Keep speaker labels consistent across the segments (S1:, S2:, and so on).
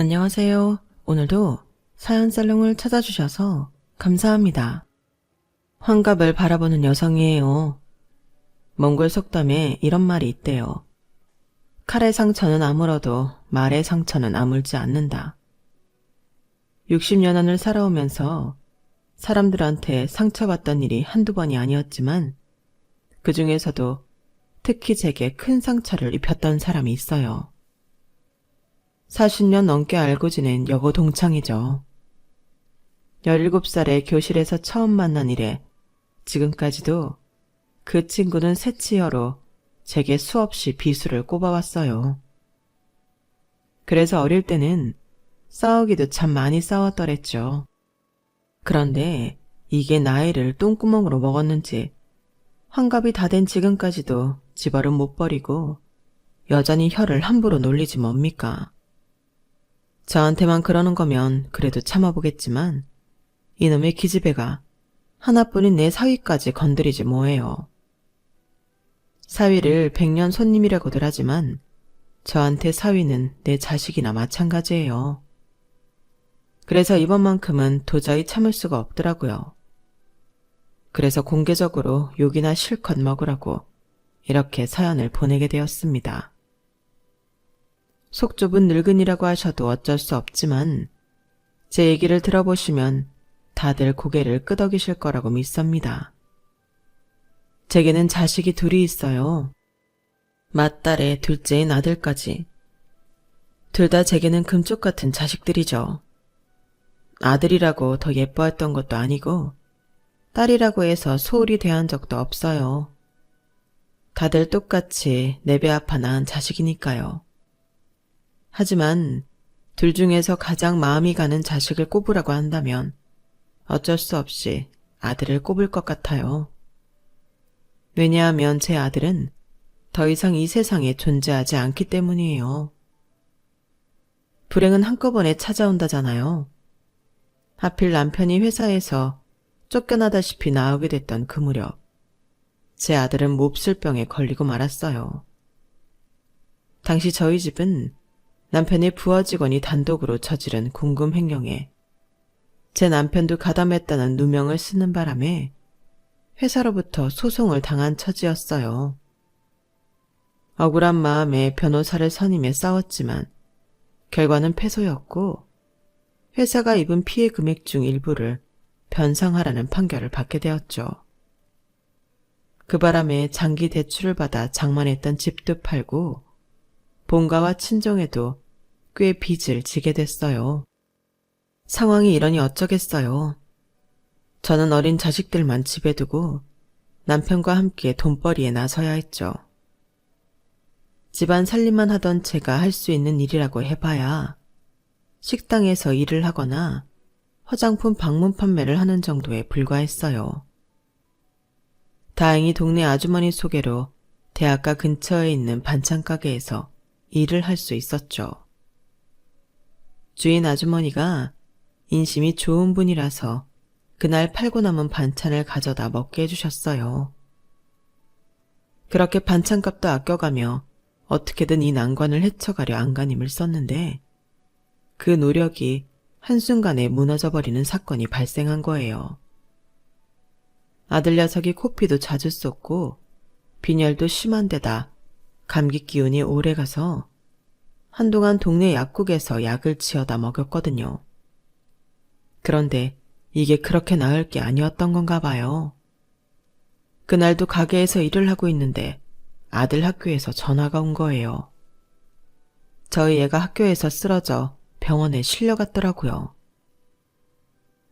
S1: 안녕하세요. 오늘도 사연살롱을 찾아주셔서 감사합니다. 환갑을 바라보는 여성이에요. 몽골 속담에 이런 말이 있대요. 칼의 상처는 아물어도 말의 상처는 아물지 않는다. 60년을 살아오면서 사람들한테 상처받던 일이 한두 번이 아니었지만 그 중에서도 특히 제게 큰 상처를 입혔던 사람이 있어요. 40년 넘게 알고 지낸 여고 동창이죠. 17살에 교실에서 처음 만난 이래 지금까지도 그 친구는 새치여로 제게 수없이 비수를 꼽아왔어요. 그래서 어릴 때는 싸우기도 참 많이 싸웠더랬죠. 그런데 이게 나이를 똥구멍으로 먹었는지 환갑이 다 된 지금까지도 집얼은 못 버리고 여전히 혀를 함부로 놀리지 뭡니까? 저한테만 그러는 거면 그래도 참아보겠지만 이놈의 기집애가 하나뿐인 내 사위까지 건드리지 뭐해요. 사위를 100년 손님이라고들 하지만 저한테 사위는 내 자식이나 마찬가지예요. 그래서 이번만큼은 도저히 참을 수가 없더라고요. 그래서 공개적으로 욕이나 실컷 먹으라고 이렇게 사연을 보내게 되었습니다. 속 좁은 늙은이라고 하셔도 어쩔 수 없지만 제 얘기를 들어보시면 다들 고개를 끄덕이실 거라고 믿습니다. 제게는 자식이 둘이 있어요. 맏딸에 둘째인 아들까지. 둘 다 제게는 금쪽 같은 자식들이죠. 아들이라고 더 예뻐했던 것도 아니고 딸이라고 해서 소홀히 대한 적도 없어요. 다들 똑같이 내 배 아파 낳은 자식이니까요. 하지만 둘 중에서 가장 마음이 가는 자식을 꼽으라고 한다면 어쩔 수 없이 아들을 꼽을 것 같아요. 왜냐하면 제 아들은 더 이상 이 세상에 존재하지 않기 때문이에요. 불행은 한꺼번에 찾아온다잖아요. 하필 남편이 회사에서 쫓겨나다시피 나오게 됐던 그 무렵 제 아들은 몹쓸병에 걸리고 말았어요. 당시 저희 집은 남편의 부하 직원이 단독으로 저지른 궁금 횡령에 제 남편도 가담했다는 누명을 쓰는 바람에 회사로부터 소송을 당한 처지였어요. 억울한 마음에 변호사를 선임해 싸웠지만 결과는 패소였고 회사가 입은 피해 금액 중 일부를 변상하라는 판결을 받게 되었죠. 그 바람에 장기 대출을 받아 장만했던 집도 팔고 본가와 친정에도 꽤 빚을 지게 됐어요. 상황이 이러니 어쩌겠어요. 저는 어린 자식들만 집에 두고 남편과 함께 돈벌이에 나서야 했죠. 집안 살림만 하던 제가 할 수 있는 일이라고 해봐야 식당에서 일을 하거나 화장품 방문 판매를 하는 정도에 불과했어요. 다행히 동네 아주머니 소개로 대학가 근처에 있는 반찬 가게에서 일을 할 수 있었죠. 주인 아주머니가 인심이 좋은 분이라서 그날 팔고 남은 반찬을 가져다 먹게 해주셨어요. 그렇게 반찬값도 아껴가며 어떻게든 이 난관을 헤쳐가려 안간힘을 썼는데 그 노력이 한순간에 무너져버리는 사건이 발생한 거예요. 아들 녀석이 코피도 자주 쏟고 빈혈도 심한 데다 감기 기운이 오래가서 한동안 동네 약국에서 약을 지어다 먹였거든요. 그런데 이게 그렇게 나을 게 아니었던 건가 봐요. 그날도 가게에서 일을 하고 있는데 아들 학교에서 전화가 온 거예요. 저희 애가 학교에서 쓰러져 병원에 실려갔더라고요.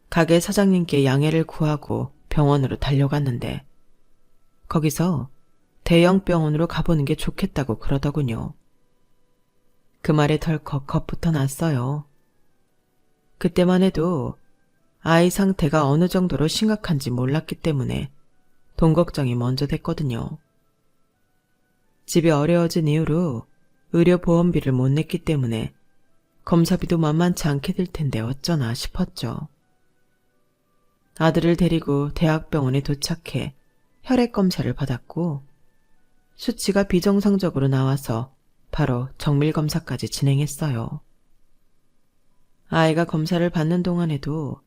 S1: 가게 사장님께 양해를 구하고 병원으로 달려갔는데 거기서 대형 병원으로 가보는 게 좋겠다고 그러더군요. 그 말에 덜컥 겁부터 났어요. 그때만 해도 아이 상태가 어느 정도로 심각한지 몰랐기 때문에 돈 걱정이 먼저 됐거든요. 집이 어려워진 이후로 의료보험비를 못 냈기 때문에 검사비도 만만치 않게 들 텐데 어쩌나 싶었죠. 아들을 데리고 대학병원에 도착해 혈액검사를 받았고 수치가 비정상적으로 나와서 바로 정밀검사까지 진행했어요. 아이가 검사를 받는 동안에도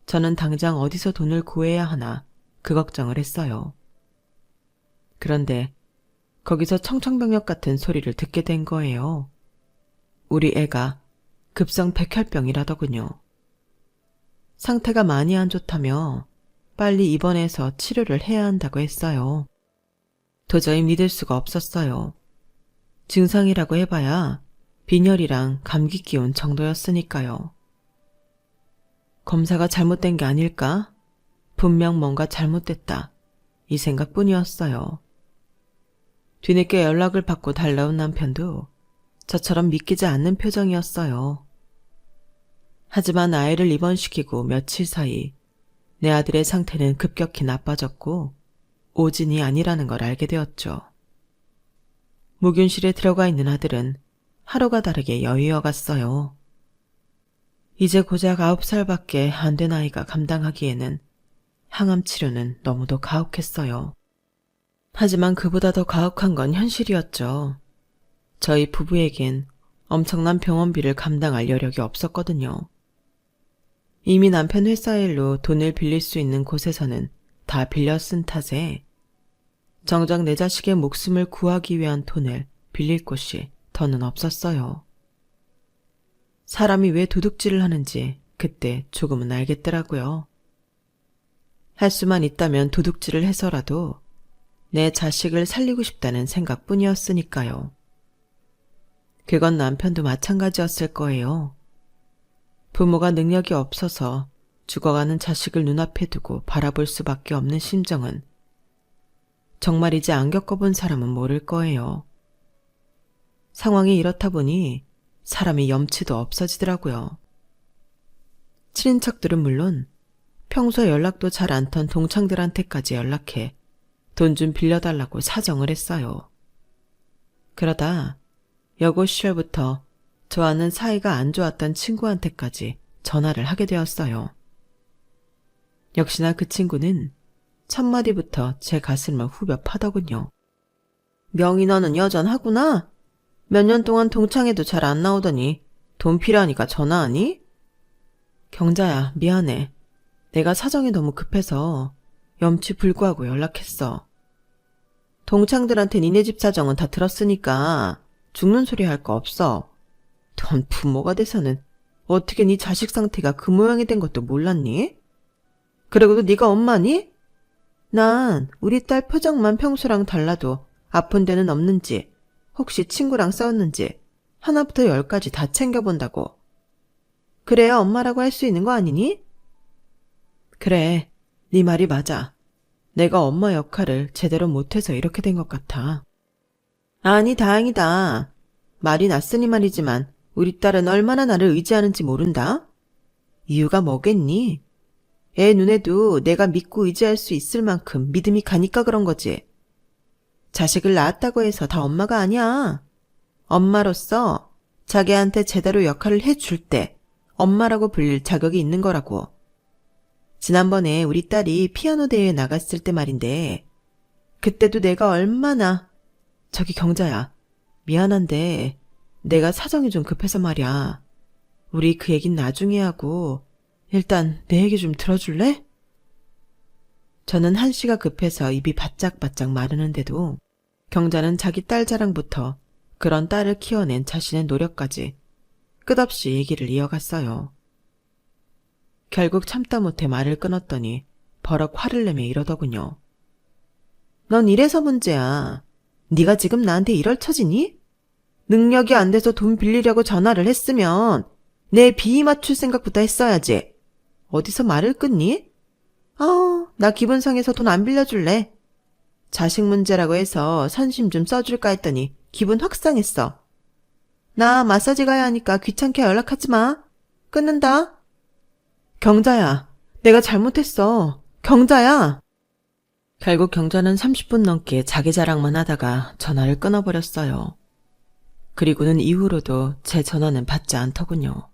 S1: 저는 당장 어디서 돈을 구해야 하나 그 걱정을 했어요. 그런데 거기서 청천벽력 같은 소리를 듣게 된 거예요. 우리 애가 급성 백혈병이라더군요. 상태가 많이 안 좋다며 빨리 입원해서 치료를 해야 한다고 했어요. 도저히 믿을 수가 없었어요. 증상이라고 해봐야 빈혈이랑 감기 기운 정도였으니까요. 검사가 잘못된 게 아닐까? 분명 뭔가 잘못됐다. 이 생각뿐이었어요. 뒤늦게 연락을 받고 달려온 남편도 저처럼 믿기지 않는 표정이었어요. 하지만 아이를 입원시키고 며칠 사이 내 아들의 상태는 급격히 나빠졌고 오진이 아니라는 걸 알게 되었죠. 무균실에 들어가 있는 아들은 하루가 다르게 여의어갔어요. 이제 고작 9살밖에 안 된 아이가 감당하기에는 항암 치료는 너무도 가혹했어요. 하지만 그보다 더 가혹한 건 현실이었죠. 저희 부부에겐 엄청난 병원비를 감당할 여력이 없었거든요. 이미 남편 회사 일로 돈을 빌릴 수 있는 곳에서는 다 빌려 쓴 탓에 정작 내 자식의 목숨을 구하기 위한 돈을 빌릴 곳이 더는 없었어요. 사람이 왜 도둑질을 하는지 그때 조금은 알겠더라고요. 할 수만 있다면 도둑질을 해서라도 내 자식을 살리고 싶다는 생각뿐이었으니까요. 그건 남편도 마찬가지였을 거예요. 부모가 능력이 없어서 죽어가는 자식을 눈앞에 두고 바라볼 수밖에 없는 심정은 정말 이제 안 겪어본 사람은 모를 거예요. 상황이 이렇다 보니 사람이 염치도 없어지더라고요. 친인척들은 물론 평소에 연락도 잘 안 턴 동창들한테까지 연락해 돈 좀 빌려달라고 사정을 했어요. 그러다 여고 시절부터 저와는 사이가 안 좋았던 친구한테까지 전화를 하게 되었어요. 역시나 그 친구는 첫마디부터 제 가슴을 후벼 파더군요. 명희 너는 여전하구나? 몇 년 동안 동창회도 잘 안 나오더니 돈 필요하니까 전화하니? 경자야, 미안해. 내가 사정이 너무 급해서 염치 불구하고 연락했어. 동창들한테 니네 집 사정은 다 들었으니까 죽는 소리 할 거 없어. 넌 부모가 돼서는 어떻게 네 자식 상태가 그 모양이 된 것도 몰랐니? 그리고도 네가 엄마니? 난 우리 딸 표정만 평소랑 달라도 아픈 데는 없는지, 혹시 친구랑 싸웠는지 하나부터 10까지 다 챙겨본다고. 그래야 엄마라고 할 수 있는 거 아니니? 그래, 네 말이 맞아. 내가 엄마 역할을 제대로 못해서 이렇게 된 것 같아. 아니, 다행이다. 말이 낯으니 말이지만 우리 딸은 얼마나 나를 의지하는지 모른다? 이유가 뭐겠니? 애 눈에도 내가 믿고 의지할 수 있을 만큼 믿음이 가니까 그런 거지. 자식을 낳았다고 해서 다 엄마가 아니야. 엄마로서 자기한테 제대로 역할을 해줄 때 엄마라고 불릴 자격이 있는 거라고. 지난번에 우리 딸이 피아노 대회에 나갔을 때 말인데 그때도 내가 얼마나 저기 경자야, 미안한데 내가 사정이 좀 급해서 말이야. 우리 그 얘긴 나중에 하고 일단 내 얘기 좀 들어줄래? 저는 한시가 급해서 입이 바짝바짝 마르는데도 경자는 자기 딸 자랑부터 그런 딸을 키워낸 자신의 노력까지 끝없이 얘기를 이어갔어요. 결국 참다 못해 말을 끊었더니 버럭 화를 내며 이러더군요. 넌 이래서 문제야. 네가 지금 나한테 이럴 처지니? 능력이 안 돼서 돈 빌리려고 전화를 했으면 내 비위 맞출 생각부터 했어야지. 어디서 말을 끊니? 나 기분 상해서 돈 안 빌려줄래. 자식 문제라고 해서 선심 좀 써줄까 했더니 기분 확 상했어. 나 마사지 가야 하니까 귀찮게 연락하지 마. 끊는다. 경자야, 내가 잘못했어. 경자야. 결국 경자는 30분 넘게 자기 자랑만 하다가 전화를 끊어버렸어요. 그리고는 이후로도 제 전화는 받지 않더군요.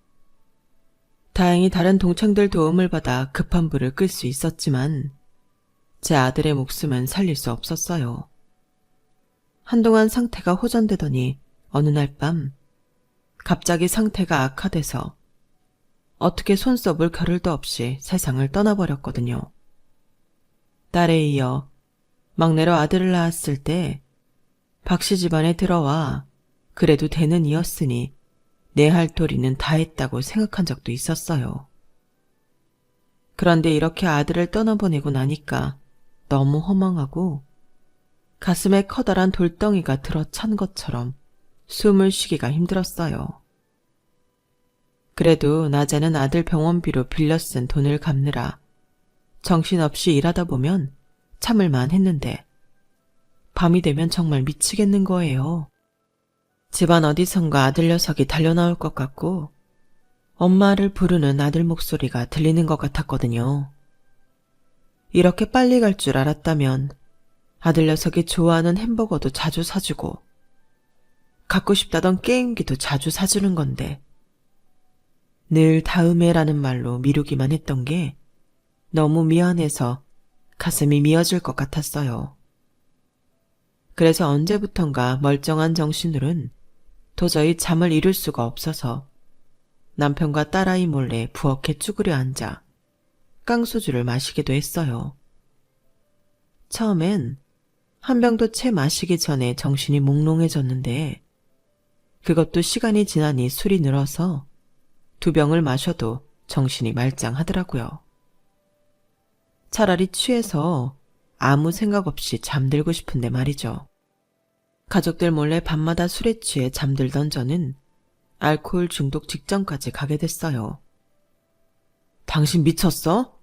S1: 다행히 다른 동창들 도움을 받아 급한 불을 끌 수 있었지만 제 아들의 목숨은 살릴 수 없었어요. 한동안 상태가 호전되더니 어느 날 밤 갑자기 상태가 악화돼서 어떻게 손 써볼 겨를도 없이 세상을 떠나버렸거든요. 딸에 이어 막내로 아들을 낳았을 때 박씨 집안에 들어와 그래도 되는 이였으니 내 할 도리는 다 했다고 생각한 적도 있었어요. 그런데 이렇게 아들을 떠나보내고 나니까 너무 허망하고 가슴에 커다란 돌덩이가 들어찬 것처럼 숨을 쉬기가 힘들었어요. 그래도 낮에는 아들 병원비로 빌려 쓴 돈을 갚느라 정신없이 일하다 보면 참을만 했는데 밤이 되면 정말 미치겠는 거예요. 집안 어디선가 아들 녀석이 달려나올 것 같고 엄마를 부르는 아들 목소리가 들리는 것 같았거든요. 이렇게 빨리 갈 줄 알았다면 아들 녀석이 좋아하는 햄버거도 자주 사주고 갖고 싶다던 게임기도 자주 사주는 건데 늘 다음에라는 말로 미루기만 했던 게 너무 미안해서 가슴이 미어질 것 같았어요. 그래서 언제부턴가 멀쩡한 정신으론 도저히 잠을 이룰 수가 없어서 남편과 딸아이 몰래 부엌에 쭈그려 앉아 깡소주를 마시기도 했어요. 처음엔 한 병도 채 마시기 전에 정신이 몽롱해졌는데 그것도 시간이 지나니 술이 늘어서 2병을 마셔도 정신이 말짱하더라고요. 차라리 취해서 아무 생각 없이 잠들고 싶은데 말이죠. 가족들 몰래 밤마다 술에 취해 잠들던 저는 알코올 중독 직전까지 가게 됐어요. 당신 미쳤어?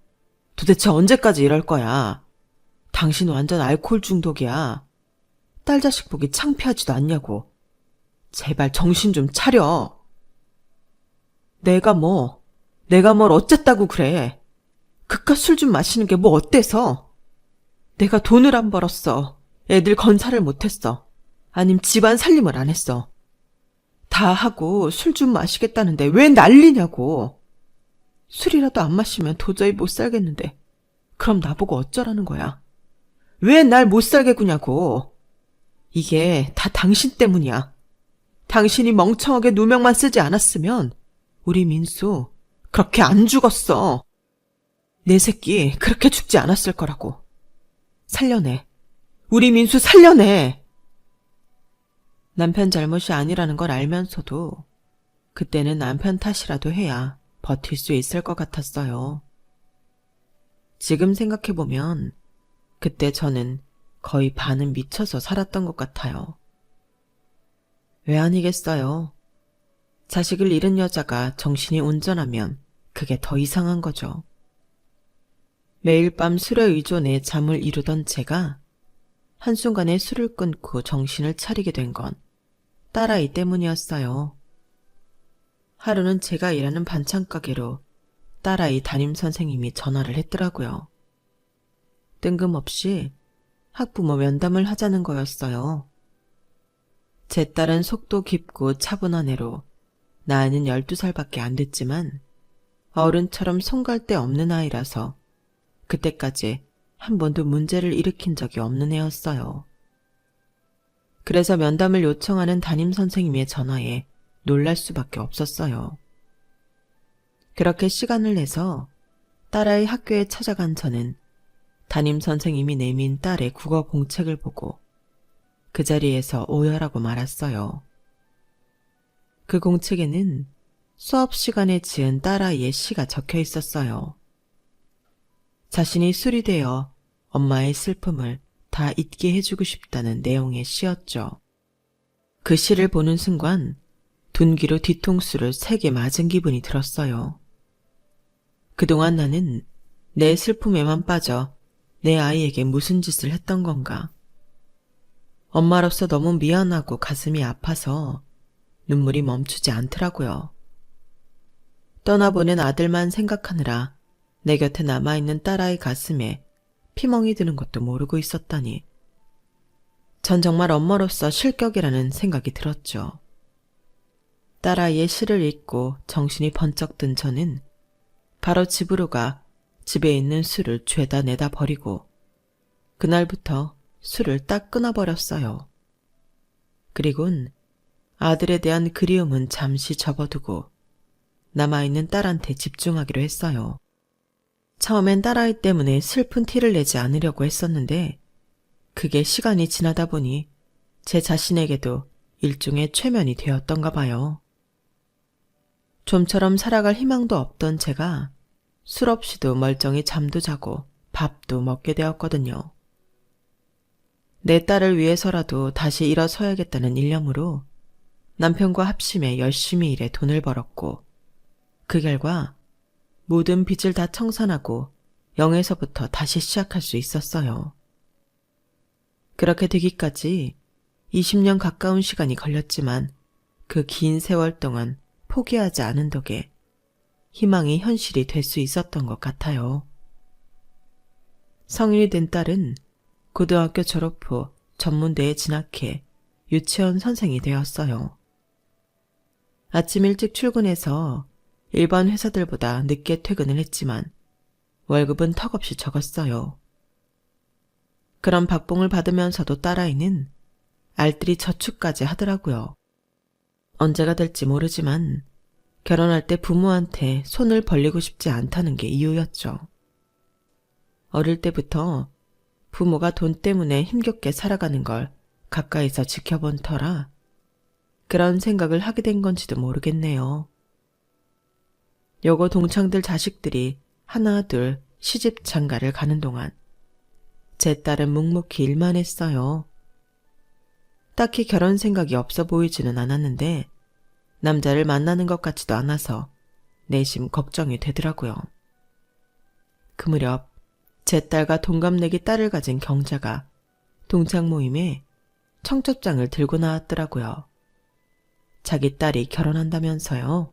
S1: 도대체 언제까지 이럴 거야? 당신 완전 알코올 중독이야. 딸 자식 보기 창피하지도 않냐고. 제발 정신 좀 차려. 내가 뭘 어쨌다고 그래. 그깟 술 좀 마시는 게 뭐 어때서? 내가 돈을 안 벌었어. 애들 건사를 못했어. 아님 집안 살림을 안 했어. 다 하고 술 좀 마시겠다는데 왜 난리냐고. 술이라도 안 마시면 도저히 못 살겠는데 그럼 나보고 어쩌라는 거야. 왜 날 못 살게 구냐고. 이게 다 당신 때문이야. 당신이 멍청하게 누명만 쓰지 않았으면 우리 민수 그렇게 안 죽었어. 내 새끼 그렇게 죽지 않았을 거라고. 살려내. 우리 민수 살려내. 남편 잘못이 아니라는 걸 알면서도 그때는 남편 탓이라도 해야 버틸 수 있을 것 같았어요. 지금 생각해보면 그때 저는 거의 반은 미쳐서 살았던 것 같아요. 왜 아니겠어요? 자식을 잃은 여자가 정신이 온전하면 그게 더 이상한 거죠. 매일 밤 술에 의존해 잠을 이루던 제가 한순간에 술을 끊고 정신을 차리게 된 건 딸아이 때문이었어요. 하루는 제가 일하는 반찬가게로 딸아이 담임선생님이 전화를 했더라고요. 뜬금없이 학부모 면담을 하자는 거였어요. 제 딸은 속도 깊고 차분한 애로 나이는 12살밖에 안 됐지만 어른처럼 손갈 데 없는 아이라서 그때까지 한 번도 문제를 일으킨 적이 없는 애였어요. 그래서 면담을 요청하는 담임선생님의 전화에 놀랄 수밖에 없었어요. 그렇게 시간을 내서 딸아이 학교에 찾아간 저는 담임선생님이 내민 딸의 국어 공책을 보고 그 자리에서 오열하고 말았어요. 그 공책에는 수업 시간에 지은 딸아이의 시가 적혀 있었어요. 자신이 술이 되어 엄마의 슬픔을 다 잊게 해주고 싶다는 내용의 시였죠. 그 시를 보는 순간 둔기로 뒤통수를 3개 맞은 기분이 들었어요. 그동안 나는 내 슬픔에만 빠져 내 아이에게 무슨 짓을 했던 건가. 엄마로서 너무 미안하고 가슴이 아파서 눈물이 멈추지 않더라고요. 떠나보낸 아들만 생각하느라 내 곁에 남아있는 딸아이 가슴에 피멍이 드는 것도 모르고 있었다니. 전 정말 엄마로서 실격이라는 생각이 들었죠. 딸아이의 시를 읽고 정신이 번쩍 든 저는 바로 집으로 가 집에 있는 술을 죄다 내다 버리고 그날부터 술을 딱 끊어버렸어요. 그리곤 아들에 대한 그리움은 잠시 접어두고 남아있는 딸한테 집중하기로 했어요. 처음엔 딸아이 때문에 슬픈 티를 내지 않으려고 했었는데 그게 시간이 지나다 보니 제 자신에게도 일종의 최면이 되었던가 봐요. 좀처럼 살아갈 희망도 없던 제가 술 없이도 멀쩡히 잠도 자고 밥도 먹게 되었거든요. 내 딸을 위해서라도 다시 일어서야겠다는 일념으로 남편과 합심해 열심히 일해 돈을 벌었고 그 결과 모든 빚을 다 청산하고 0에서부터 다시 시작할 수 있었어요. 그렇게 되기까지 20년 가까운 시간이 걸렸지만 그 긴 세월 동안 포기하지 않은 덕에 희망이 현실이 될 수 있었던 것 같아요. 성인이 된 딸은 고등학교 졸업 후 전문대에 진학해 유치원 선생이 되었어요. 아침 일찍 출근해서 일반 회사들보다 늦게 퇴근을 했지만 월급은 턱없이 적었어요. 그런 박봉을 받으면서도 딸아이는 알뜰히 저축까지 하더라고요. 언제가 될지 모르지만 결혼할 때 부모한테 손을 벌리고 싶지 않다는 게 이유였죠. 어릴 때부터 부모가 돈 때문에 힘겹게 살아가는 걸 가까이서 지켜본 터라 그런 생각을 하게 된 건지도 모르겠네요. 여고 동창들 자식들이 하나 둘 시집 장가를 가는 동안 제 딸은 묵묵히 일만 했어요. 딱히 결혼 생각이 없어 보이지는 않았는데 남자를 만나는 것 같지도 않아서 내심 걱정이 되더라고요. 그 무렵 제 딸과 동갑내기 딸을 가진 경자가 동창 모임에 청첩장을 들고 나왔더라고요. 자기 딸이 결혼한다면서요.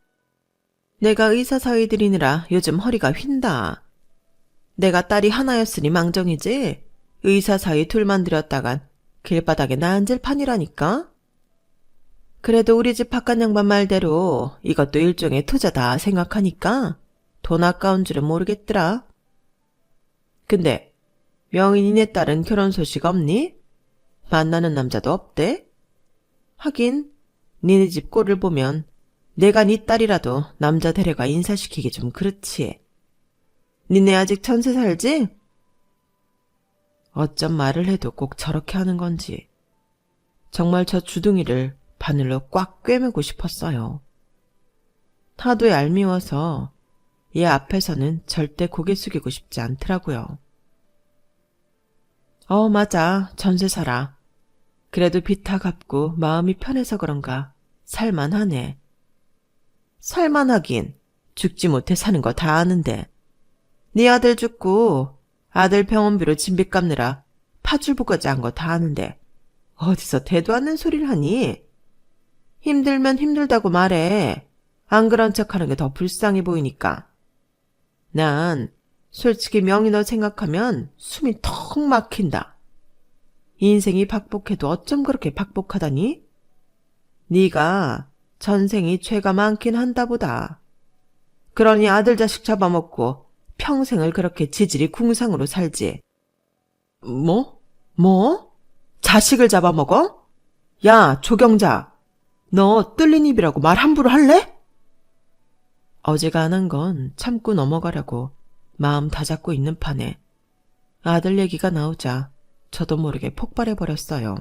S1: 내가 의사 사위 들이느라 요즘 허리가 휜다. 내가 딸이 하나였으니 망정이지 의사 사위 둘만 들였다간 길바닥에 나 앉을 판이라니까. 그래도 우리 집 바깥 양반 말대로 이것도 일종의 투자다 생각하니까 돈 아까운 줄은 모르겠더라. 근데 명인이네 딸은 결혼 소식 없니? 만나는 남자도 없대? 하긴 니네 집 꼴을 보면 내가 네 딸이라도 남자 데려가 인사시키기 좀 그렇지. 니네 아직 전세 살지? 어쩜 말을 해도 꼭 저렇게 하는 건지 정말 저 주둥이를 바늘로 꽉 꿰매고 싶었어요. 하도 얄미워서 얘 앞에서는 절대 고개 숙이고 싶지 않더라고요. 맞아. 전세 살아. 그래도 빚 다 갚고 마음이 편해서 그런가 살만하네. 살만하긴 죽지 못해 사는 거 다 아는데 네 아들 죽고 아들 병원비로 진빚 갚느라 파출부까지 한 거 다 아는데 어디서 대도 않는 소리를 하니? 힘들면 힘들다고 말해. 안 그런 척하는 게 더 불쌍해 보이니까. 난 솔직히 명희 너 생각하면 숨이 턱 막힌다. 인생이 박복해도 어쩜 그렇게 박복하다니? 네가 전생이 죄가 많긴 한다 보다. 그러니 아들 자식 잡아먹고 평생을 그렇게 지질이 궁상으로 살지. 뭐? 자식을 잡아먹어? 야, 조경자. 너 뚫린 입이라고 말 함부로 할래? 어제가 안 한 건 참고 넘어가려고 마음 다잡고 있는 판에 아들 얘기가 나오자 저도 모르게 폭발해버렸어요.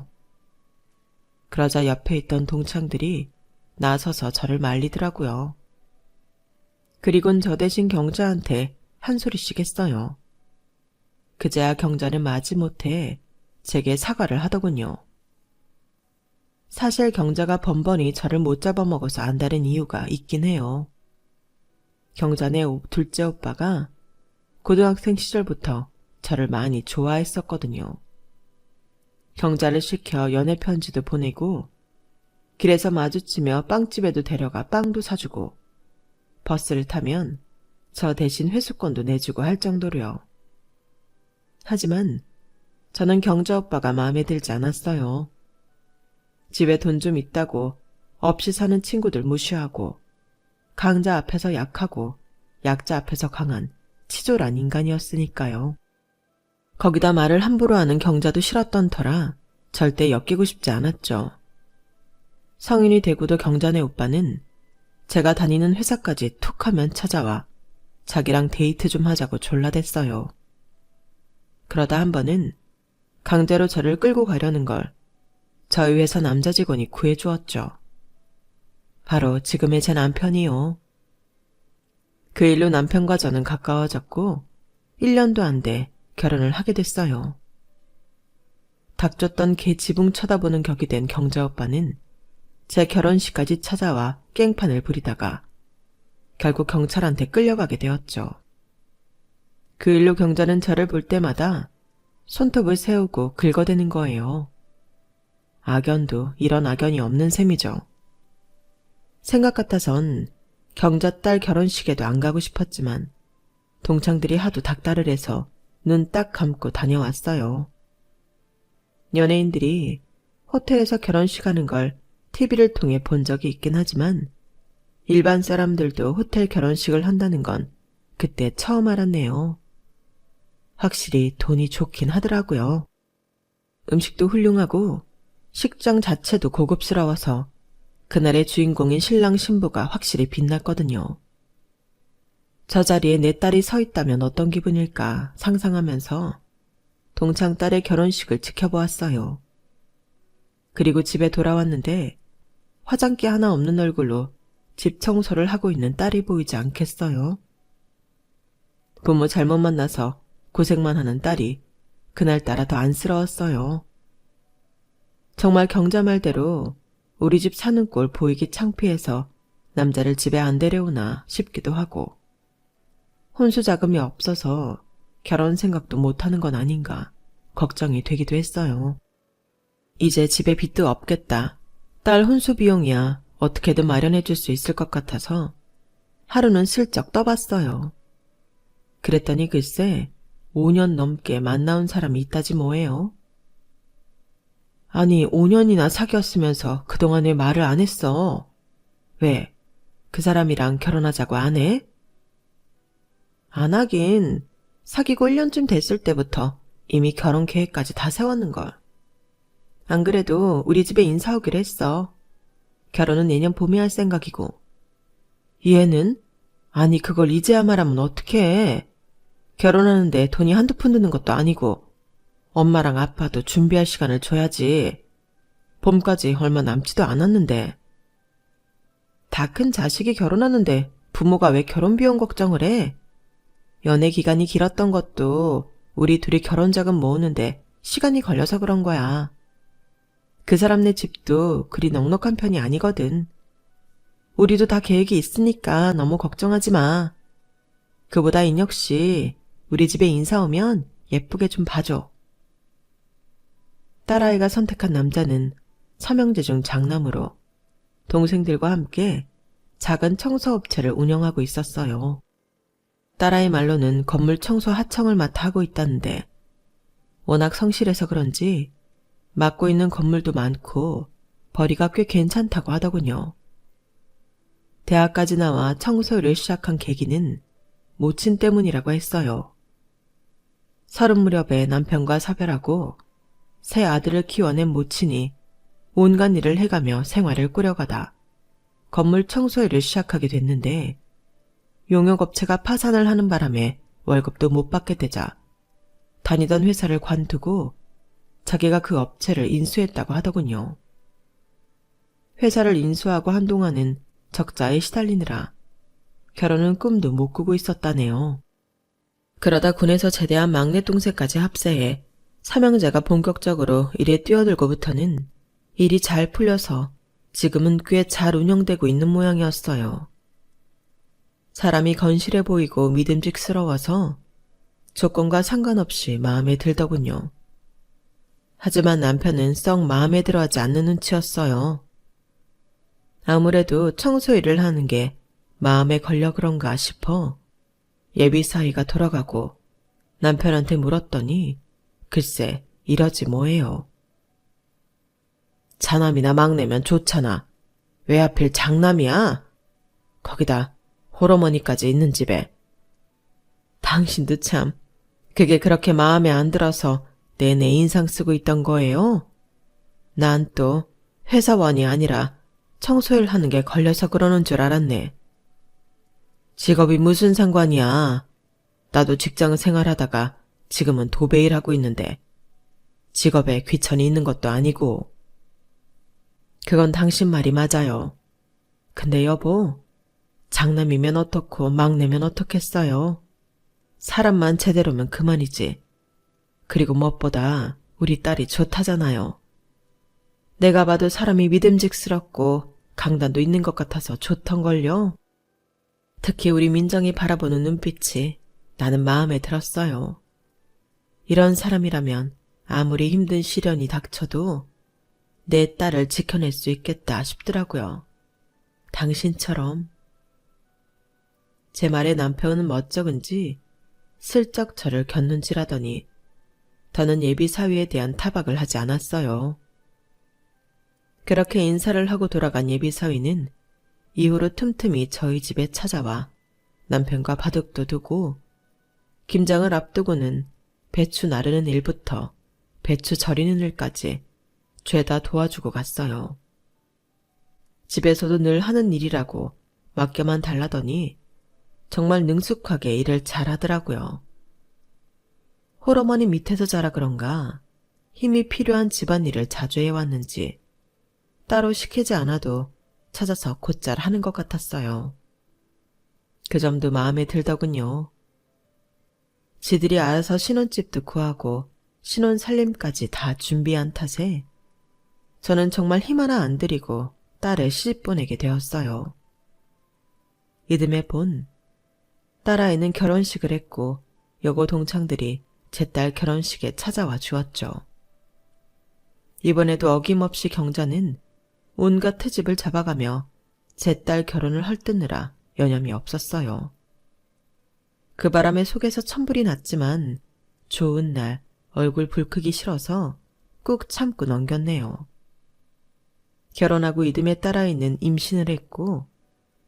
S1: 그러자 옆에 있던 동창들이 나서서 저를 말리더라고요. 그리곤 저 대신 경자한테 한 소리씩 했어요. 그제야 경자는 마지못해 제게 사과를 하더군요. 사실 경자가 번번이 저를 못 잡아먹어서 안다는 이유가 있긴 해요. 경자네 둘째 오빠가 고등학생 시절부터 저를 많이 좋아했었거든요. 경자를 시켜 연애 편지도 보내고 길에서 마주치며 빵집에도 데려가 빵도 사주고 버스를 타면 저 대신 회수권도 내주고 할 정도로요. 하지만 저는 경자 오빠가 마음에 들지 않았어요. 집에 돈 좀 있다고 없이 사는 친구들 무시하고 강자 앞에서 약하고 약자 앞에서 강한 치졸한 인간이었으니까요. 거기다 말을 함부로 하는 경자도 싫었던 터라 절대 엮이고 싶지 않았죠. 성인이 되고도 경자네 오빠는 제가 다니는 회사까지 툭 하면 찾아와 자기랑 데이트 좀 하자고 졸라댔어요. 그러다 한 번은 강제로 저를 끌고 가려는 걸 저희 회사 남자 직원이 구해주었죠. 바로 지금의 제 남편이요. 그 일로 남편과 저는 가까워졌고 1년도 안 돼 결혼을 하게 됐어요. 닥쳤던 개 지붕 쳐다보는 격이 된 경자오빠는 제 결혼식까지 찾아와 깽판을 부리다가 결국 경찰한테 끌려가게 되었죠. 그 일로 경자는 저를 볼 때마다 손톱을 세우고 긁어대는 거예요. 악연도 이런 악연이 없는 셈이죠. 생각 같아선 경자 딸 결혼식에도 안 가고 싶었지만 동창들이 하도 닥달을 해서 눈 딱 감고 다녀왔어요. 연예인들이 호텔에서 결혼식 하는 걸 TV를 통해 본 적이 있긴 하지만 일반 사람들도 호텔 결혼식을 한다는 건 그때 처음 알았네요. 확실히 돈이 좋긴 하더라고요. 음식도 훌륭하고 식장 자체도 고급스러워서 그날의 주인공인 신랑 신부가 확실히 빛났거든요. 저 자리에 내 딸이 서 있다면 어떤 기분일까 상상하면서 동창 딸의 결혼식을 지켜보았어요. 그리고 집에 돌아왔는데 화장기 하나 없는 얼굴로 집 청소를 하고 있는 딸이 보이지 않겠어요? 부모 잘못 만나서 고생만 하는 딸이 그날따라 더 안쓰러웠어요. 정말 경자 말대로 우리 집 사는 꼴 보이기 창피해서 남자를 집에 안 데려오나 싶기도 하고 혼수 자금이 없어서 결혼 생각도 못하는 건 아닌가 걱정이 되기도 했어요. 이제 집에 빚도 없겠다. 딸 혼수 비용이야 어떻게든 마련해 줄 수 있을 것 같아서 하루는 슬쩍 떠봤어요. 그랬더니 글쎄 5년 넘게 만나온 사람이 있다지 뭐예요. 아니 5년이나 사귀었으면서 그동안 왜 말을 안 했어? 왜? 그 사람이랑 결혼하자고 안 해? 안 하긴 사귀고 1년쯤 됐을 때부터 이미 결혼 계획까지 다 세웠는걸. 안 그래도 우리 집에 인사 오기로 했어. 결혼은 내년 봄에 할 생각이고. 얘는? 아니 그걸 이제야 말하면 어떡해. 결혼하는데 돈이 한두 푼 드는 것도 아니고 엄마랑 아빠도 준비할 시간을 줘야지. 봄까지 얼마 남지도 않았는데. 다 큰 자식이 결혼하는데 부모가 왜 결혼 비용 걱정을 해? 연애 기간이 길었던 것도 우리 둘이 결혼 자금 모으는데 시간이 걸려서 그런 거야. 그 사람네 집도 그리 넉넉한 편이 아니거든. 우리도 다 계획이 있으니까 너무 걱정하지 마. 그보다 인혁 씨, 우리 집에 인사 오면 예쁘게 좀 봐줘. 딸아이가 선택한 남자는 삼형제 중 장남으로 동생들과 함께 작은 청소업체를 운영하고 있었어요. 딸아이 말로는 건물 청소 하청을 맡아 하고 있다는데 워낙 성실해서 그런지 맡고 있는 건물도 많고 벌이가 꽤 괜찮다고 하더군요. 대학까지 나와 청소일을 시작한 계기는 모친 때문이라고 했어요. 30 무렵에 남편과 사별하고 새 아들을 키워낸 모친이 온갖 일을 해가며 생활을 꾸려가다 건물 청소일을 시작하게 됐는데 용역업체가 파산을 하는 바람에 월급도 못 받게 되자 다니던 회사를 관두고 자기가 그 업체를 인수했다고 하더군요. 회사를 인수하고 한동안은 적자에 시달리느라 결혼은 꿈도 못 꾸고 있었다네요. 그러다 군에서 제대한 막내 동생까지 합세해 삼형제가 본격적으로 일에 뛰어들고부터는 일이 잘 풀려서 지금은 꽤 잘 운영되고 있는 모양이었어요. 사람이 건실해 보이고 믿음직스러워서 조건과 상관없이 마음에 들더군요. 하지만 남편은 썩 마음에 들어하지 않는 눈치였어요. 아무래도 청소일을 하는 게 마음에 걸려 그런가 싶어 예비 사이가 돌아가고 남편한테 물었더니 글쎄 이러지 뭐예요. 자남이나 막내면 좋잖아. 왜 하필 장남이야? 거기다 홀어머니까지 있는 집에. 당신도 참 그게 그렇게 마음에 안 들어서 내내 인상 쓰고 있던 거예요? 난 또 회사원이 아니라 청소일 하는 게 걸려서 그러는 줄 알았네. 직업이 무슨 상관이야. 나도 직장 생활하다가 지금은 도배일 하고 있는데 직업에 귀천이 있는 것도 아니고. 그건 당신 말이 맞아요. 근데 여보, 장남이면 어떻고 막내면 어떻겠어요. 사람만 제대로면 그만이지. 그리고 무엇보다 우리 딸이 좋다잖아요. 내가 봐도 사람이 믿음직스럽고 강단도 있는 것 같아서 좋던걸요. 특히 우리 민정이 바라보는 눈빛이 나는 마음에 들었어요. 이런 사람이라면 아무리 힘든 시련이 닥쳐도 내 딸을 지켜낼 수 있겠다 싶더라고요. 당신처럼. 제 말에 남편은 멋쩍은지 슬쩍 저를 곁눈질하더니 더는 예비 사위에 대한 타박을 하지 않았어요. 그렇게 인사를 하고 돌아간 예비 사위는 이후로 틈틈이 저희 집에 찾아와 남편과 바둑도 두고 김장을 앞두고는 배추 나르는 일부터 배추 절이는 일까지 죄다 도와주고 갔어요. 집에서도 늘 하는 일이라고 맡겨만 달라더니 정말 능숙하게 일을 잘하더라고요. 홀어머니 밑에서 자라 그런가 힘이 필요한 집안일을 자주 해왔는지 따로 시키지 않아도 찾아서 곧잘 하는 것 같았어요. 그 점도 마음에 들더군요. 지들이 알아서 신혼집도 구하고 신혼 살림까지 다 준비한 탓에 저는 정말 힘 하나 안 들이고 딸을 시집 보내게 되었어요. 이듬해 본 딸아이는 결혼식을 했고 여고 동창들이 제 딸 결혼식에 찾아와 주었죠. 이번에도 어김없이 경자는 온갖 트집을 잡아가며 제 딸 결혼을 헐뜯느라 여념이 없었어요. 그 바람에 속에서 천불이 났지만 좋은 날 얼굴 붉히기 싫어서 꾹 참고 넘겼네요. 결혼하고 이듬해 딸아이는 임신을 했고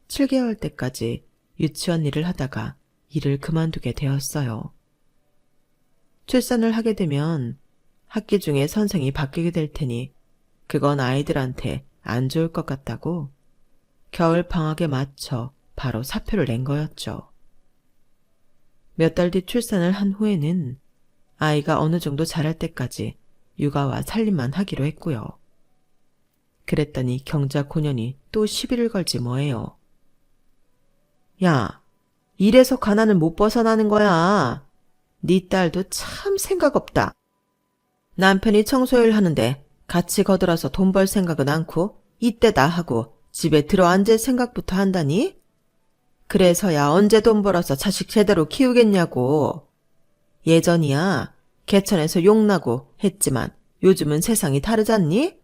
S1: 7개월 때까지 유치원 일을 하다가 일을 그만두게 되었어요. 출산을 하게 되면 학기 중에 선생이 바뀌게 될 테니 그건 아이들한테 안 좋을 것 같다고 겨울 방학에 맞춰 바로 사표를 낸 거였죠. 몇 달 뒤 출산을 한 후에는 아이가 어느 정도 자랄 때까지 육아와 살림만 하기로 했고요. 그랬더니 경자 고년이 또 시비를 걸지 뭐예요. 야, 이래서 가난을 못 벗어나는 거야. 네 딸도 참 생각 없다. 남편이 청소일 하는데 같이 거들어서 돈 벌 생각은 않고 이때다 하고 집에 들어앉을 생각부터 한다니? 그래서야 언제 돈 벌어서 자식 제대로 키우겠냐고. 예전이야 개천에서 욕나고 했지만 요즘은 세상이 다르잖니?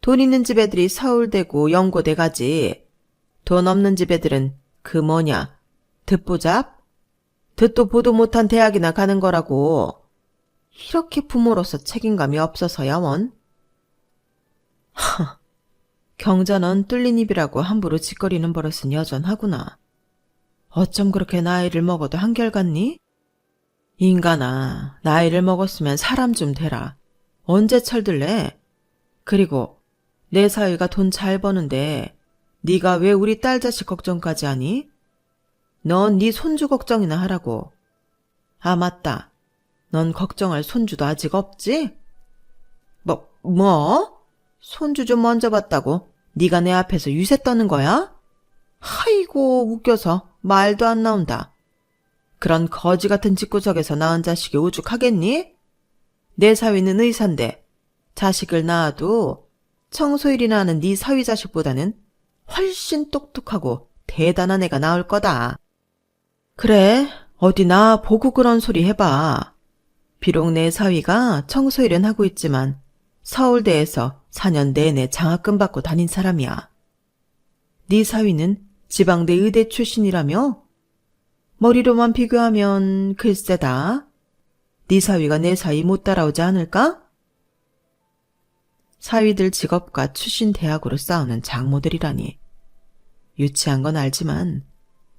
S1: 돈 있는 집 애들이 서울대고 연고대 가지. 돈 없는 집 애들은 그 뭐냐 듣보잡? 듣도 보도 못한 대학이나 가는 거라고. 이렇게 부모로서 책임감이 없어서야 원. 하, 경자 넌 뚫린 입이라고 함부로 짓거리는 버릇은 여전하구나. 어쩜 그렇게 나이를 먹어도 한결같니? 인간아, 나이를 먹었으면 사람 좀 되라. 언제 철들래? 그리고 내 사위가 돈 잘 버는데 네가 왜 우리 딸 자식 걱정까지 하니? 넌 네 손주 걱정이나 하라고. 아 맞다. 넌 걱정할 손주도 아직 없지? 뭐? 손주 좀 먼저 봤다고 네가 내 앞에서 유세 떠는 거야? 아이고 웃겨서 말도 안 나온다. 그런 거지 같은 집구석에서 낳은 자식이 오죽하겠니? 내 사위는 의사인데 자식을 낳아도 청소일이나 하는 네 사위 자식보다는 훨씬 똑똑하고 대단한 애가 나올 거다. 그래, 어디 나 보고 그런 소리 해봐. 비록 내 사위가 청소일은 하고 있지만 서울대에서 4년 내내 장학금 받고 다닌 사람이야. 네 사위는 지방대 의대 출신이라며? 머리로만 비교하면 글쎄다. 네 사위가 내 사위 못 따라오지 않을까? 사위들 직업과 출신 대학으로 싸우는 장모들이라니. 유치한 건 알지만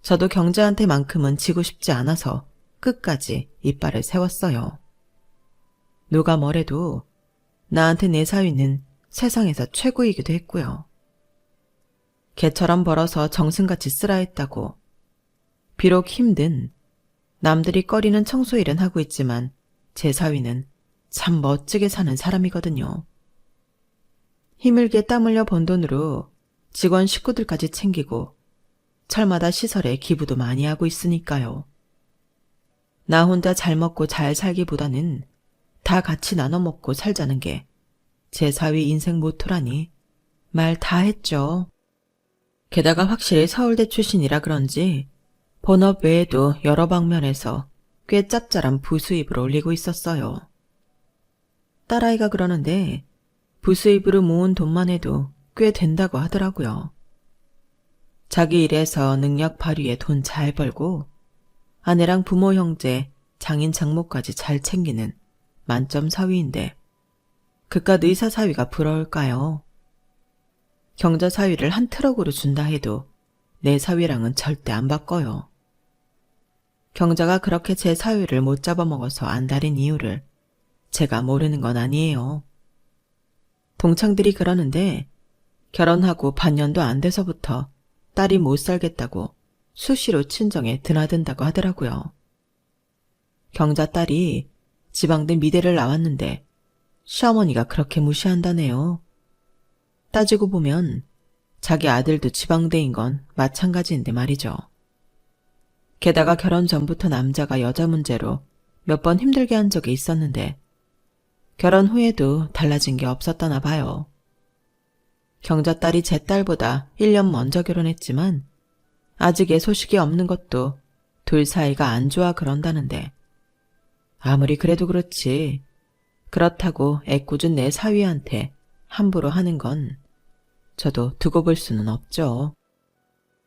S1: 저도 경자한테만큼은 지고 싶지 않아서 끝까지 이빨을 세웠어요. 누가 뭐래도 나한테 내 사위는 세상에서 최고이기도 했고요. 개처럼 벌어서 정승같이 쓰라 했다고. 비록 힘든, 남들이 꺼리는 청소일은 하고 있지만 제 사위는 참 멋지게 사는 사람이거든요. 힘들게 땀 흘려 번 돈으로 직원 식구들까지 챙기고 철마다 시설에 기부도 많이 하고 있으니까요. 나 혼자 잘 먹고 잘 살기보다는 다 같이 나눠 먹고 살자는 게 제 사위 인생 모토라니 말 다 했죠. 게다가 확실히 서울대 출신이라 그런지 본업 외에도 여러 방면에서 꽤 짭짤한 부수입을 올리고 있었어요. 딸아이가 그러는데 부수입으로 모은 돈만 해도 꽤 된다고 하더라고요. 자기 일에서 능력 발휘에 돈 잘 벌고 아내랑 부모 형제, 장인 장모까지 잘 챙기는 만점 사위인데 그깟 의사 사위가 부러울까요? 경자 사위를 한 트럭으로 준다 해도 내 사위랑은 절대 안 바꿔요. 경자가 그렇게 제 사위를 못 잡아먹어서 안달인 이유를 제가 모르는 건 아니에요. 동창들이 그러는데 결혼하고 반년도 안 돼서부터 딸이 못 살겠다고 수시로 친정에 드나든다고 하더라고요. 경자 딸이 지방대 미대를 나왔는데 시어머니가 그렇게 무시한다네요. 따지고 보면 자기 아들도 지방대인 건 마찬가지인데 말이죠. 게다가 결혼 전부터 남자가 여자 문제로 몇 번 힘들게 한 적이 있었는데 결혼 후에도 달라진 게 없었다나 봐요. 경자 딸이 제 딸보다 1년 먼저 결혼했지만 아직 애 소식이 없는 것도 둘 사이가 안 좋아 그런다는데 아무리 그래도 그렇지 그렇다고 애꿎은 내 사위한테 함부로 하는 건 저도 두고 볼 수는 없죠.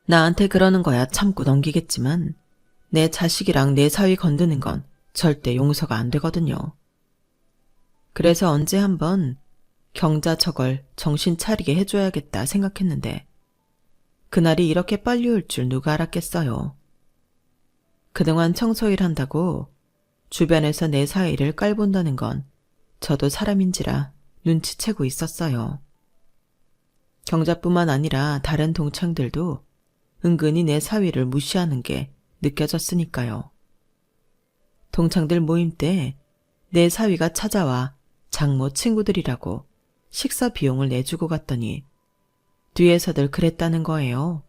S1: 나한테 그러는 거야 참고 넘기겠지만 내 자식이랑 내 사위 건드는 건 절대 용서가 안 되거든요. 그래서 언제 한번 경자 저걸 정신 차리게 해줘야겠다 생각했는데 그날이 이렇게 빨리 올 줄 누가 알았겠어요. 그동안 청소일 한다고 주변에서 내 사위를 깔본다는 건 저도 사람인지라 눈치채고 있었어요. 경자뿐만 아니라 다른 동창들도 은근히 내 사위를 무시하는 게 느껴졌으니까요. 동창들 모임 때 내 사위가 찾아와 장모 친구들이라고 식사 비용을 내주고 갔더니 뒤에서들 그랬다는 거예요.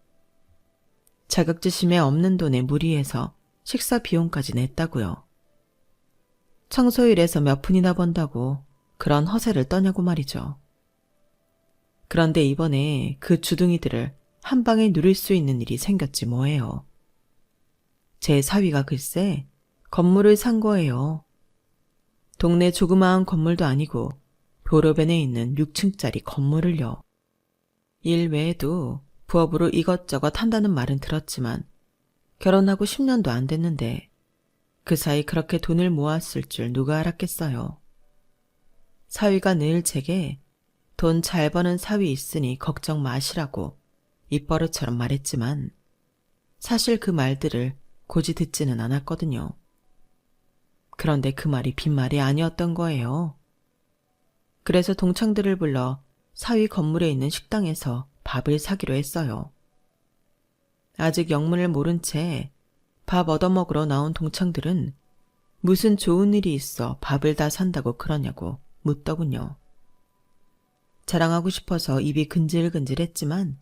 S1: 자격지심에 없는 돈에 무리해서 식사 비용까지 냈다고요. 청소일에서 몇 푼이나 번다고 그런 허세를 떠냐고 말이죠. 그런데 이번에 그 주둥이들을 한 방에 누릴 수 있는 일이 생겼지 뭐예요. 제 사위가 글쎄 건물을 산 거예요. 동네 조그마한 건물도 아니고 도로변에 있는 6층짜리 건물을요. 일 외에도 부업으로 이것저것 한다는 말은 들었지만 결혼하고 10년도 안 됐는데 그 사이 그렇게 돈을 모았을 줄 누가 알았겠어요. 사위가 늘 제게 돈 잘 버는 사위 있으니 걱정 마시라고 입버릇처럼 말했지만 사실 그 말들을 고지 듣지는 않았거든요. 그런데 그 말이 빈말이 아니었던 거예요. 그래서 동창들을 불러 사위 건물에 있는 식당에서 밥을 사기로 했어요. 아직 영문을 모른 채 밥 얻어먹으러 나온 동창들은 무슨 좋은 일이 있어 밥을 다 산다고 그러냐고 묻더군요. 자랑하고 싶어서 입이 근질근질했지만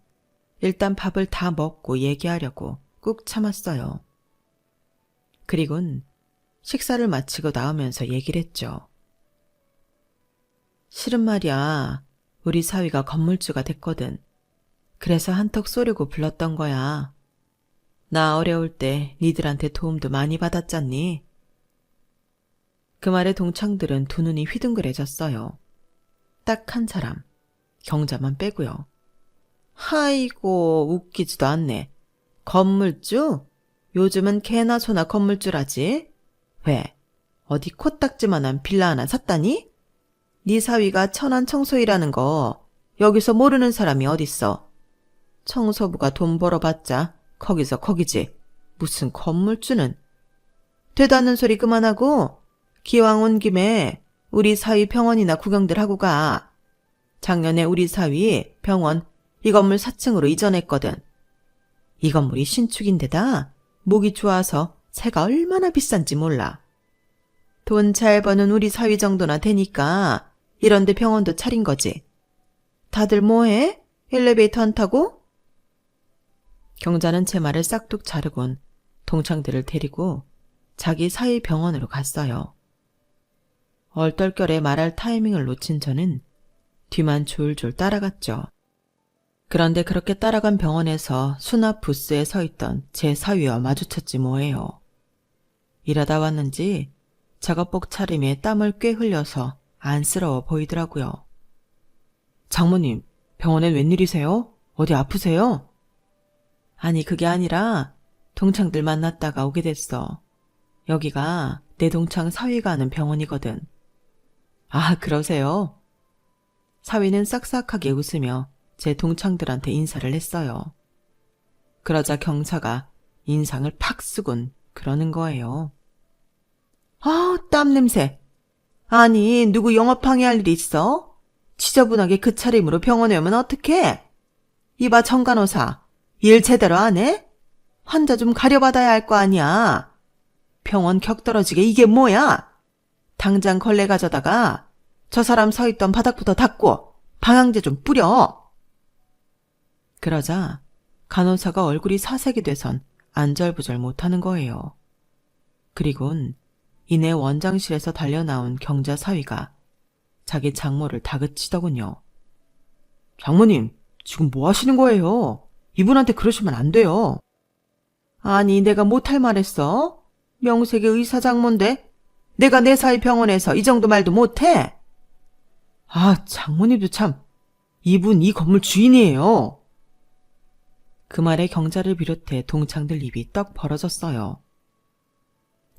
S1: 일단 밥을 다 먹고 얘기하려고 꾹 참았어요. 그리곤 식사를 마치고 나오면서 얘기를 했죠. 실은 말이야, 우리 사위가 건물주가 됐거든. 그래서 한턱 쏘려고 불렀던 거야. 나 어려울 때 니들한테 도움도 많이 받았잖니? 그 말에 동창들은 두 눈이 휘둥그레졌어요. 딱 한 사람, 경자만 빼고요. 아이고, 웃기지도 않네. 건물주? 요즘은 개나 소나 건물주라지? 왜? 어디 코딱지만한 빌라 하나 샀다니? 네 사위가 천안 청소이라는 거 여기서 모르는 사람이 어딨어? 청소부가 돈 벌어봤자 거기서 거기지. 무슨 건물주는. 되다는 소리 그만하고 기왕 온 김에 우리 사위 병원이나 구경들 하고 가. 작년에 우리 사위 병원 이 건물 4층으로 이전했거든. 이 건물이 신축인데다 목이 좋아서 세가 얼마나 비싼지 몰라. 돈 잘 버는 우리 사위 정도나 되니까 이런데 병원도 차린 거지. 다들 뭐해? 엘리베이터 안 타고? 경자는 제 말을 싹둑 자르곤 동창들을 데리고 자기 사위 병원으로 갔어요. 얼떨결에 말할 타이밍을 놓친 저는 뒤만 졸졸 따라갔죠. 그런데 그렇게 따라간 병원에서 수납 부스에 서 있던 제 사위와 마주쳤지 뭐예요. 일하다 왔는지 작업복 차림에 땀을 꽤 흘려서 안쓰러워 보이더라고요. 장모님, 병원엔 웬일이세요? 어디 아프세요? 아니, 그게 아니라 동창들 만났다가 오게 됐어. 여기가 내 동창 사위가 하는 병원이거든. 아, 그러세요? 사위는 싹싹하게 웃으며 제 동창들한테 인사를 했어요. 그러자 경사가 인상을 팍 쓰곤 그러는 거예요. 아, 땀 냄새. 아니, 누구 영업방해할 일이 있어? 지저분하게 그 차림으로 병원에 오면 어떡해? 이봐 정간호사, 일 제대로 안 해? 환자 좀 가려받아야 할 거 아니야. 병원 격떨어지게 이게 뭐야? 당장 걸레 가져다가 저 사람 서 있던 바닥부터 닦고 방향제 좀 뿌려. 그러자 간호사가 얼굴이 사색이 돼선 안절부절 못하는 거예요. 그리곤 이내 원장실에서 달려나온 경자 사위가 자기 장모를 다그치더군요. 장모님, 지금 뭐 하시는 거예요? 이분한테 그러시면 안 돼요. 아니, 내가 못할 말했어? 명색의 의사 장모인데 내가 내 사위 병원에서 이 정도 말도 못해? 아, 장모님도 참, 이분 이 건물 주인이에요. 그 말에 경자를 비롯해 동창들 입이 떡 벌어졌어요.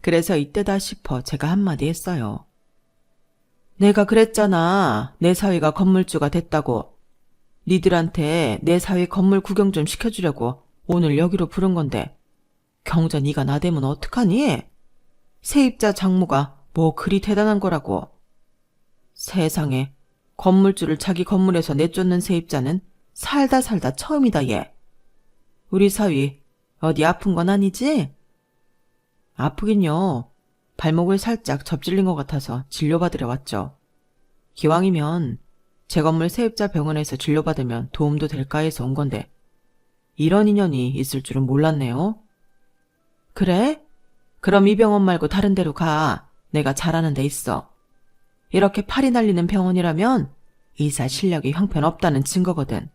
S1: 그래서 이때다 싶어 제가 한마디 했어요. 내가 그랬잖아. 내 사위가 건물주가 됐다고. 니들한테 내 사위 건물 구경 좀 시켜주려고 오늘 여기로 부른 건데 경자 니가 나대면 어떡하니? 세입자 장모가 뭐 그리 대단한 거라고. 세상에, 건물주를 자기 건물에서 내쫓는 세입자는 살다 처음이다 얘. 우리 사위 어디 아픈 건 아니지? 아프긴요. 발목을 살짝 접질린 것 같아서 진료받으러 왔죠. 기왕이면 제 건물 세입자 병원에서 진료받으면 도움도 될까 해서 온 건데 이런 인연이 있을 줄은 몰랐네요. 그래? 그럼 이 병원 말고 다른 데로 가. 내가 잘하는 데 있어. 이렇게 팔이 날리는 병원이라면 의사 실력이 형편없다는 증거거든.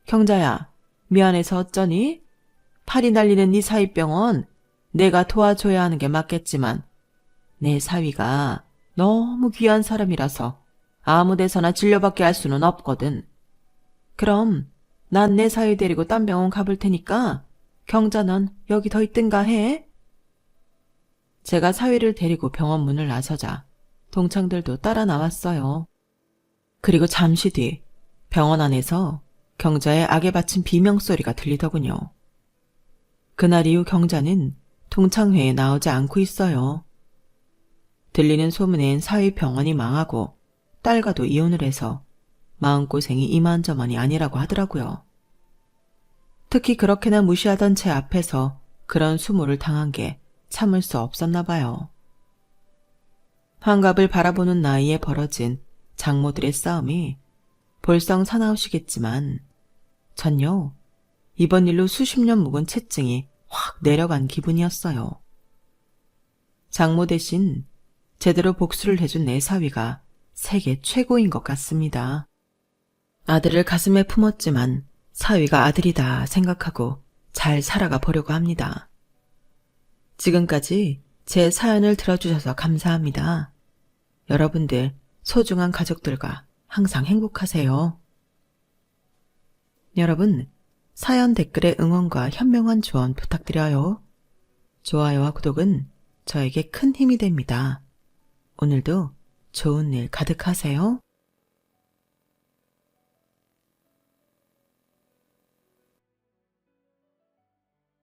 S1: 경자야, 미안해서 어쩌니? 팔이 날리는 네 사위병원 내가 도와줘야 하는 게 맞겠지만 내 사위가 너무 귀한 사람이라서 아무 데서나 진료받게 할 수는 없거든. 그럼 난 내 사위 데리고 딴 병원 가볼 테니까 경자 넌 여기 더 있든가 해. 제가 사위를 데리고 병원 문을 나서자 동창들도 따라 나왔어요. 그리고 잠시 뒤 병원 안에서 경자의 악에 바친 비명소리가 들리더군요. 그날 이후 경자는 동창회에 나오지 않고 있어요. 들리는 소문엔 사위 병원이 망하고 딸과도 이혼을 해서 마음고생이 이만저만이 아니라고 하더라고요. 특히 그렇게나 무시하던 제 앞에서 그런 수모를 당한 게 참을 수 없었나 봐요. 환갑을 바라보는 나이에 벌어진 장모들의 싸움이 볼썽 사나우시겠지만 전요, 이번 일로 수십 년 묵은 채증이 확 내려간 기분이었어요. 장모 대신 제대로 복수를 해준 내 사위가 세계 최고인 것 같습니다. 아들을 가슴에 품었지만 사위가 아들이다 생각하고 잘 살아가 보려고 합니다. 지금까지 제 사연을 들어주셔서 감사합니다. 여러분들 소중한 가족들과 항상 행복하세요. 여러분, 사연 댓글에 응원과 현명한 조언 부탁드려요. 좋아요와 구독은 저에게 큰 힘이 됩니다. 오늘도 좋은 일 가득하세요.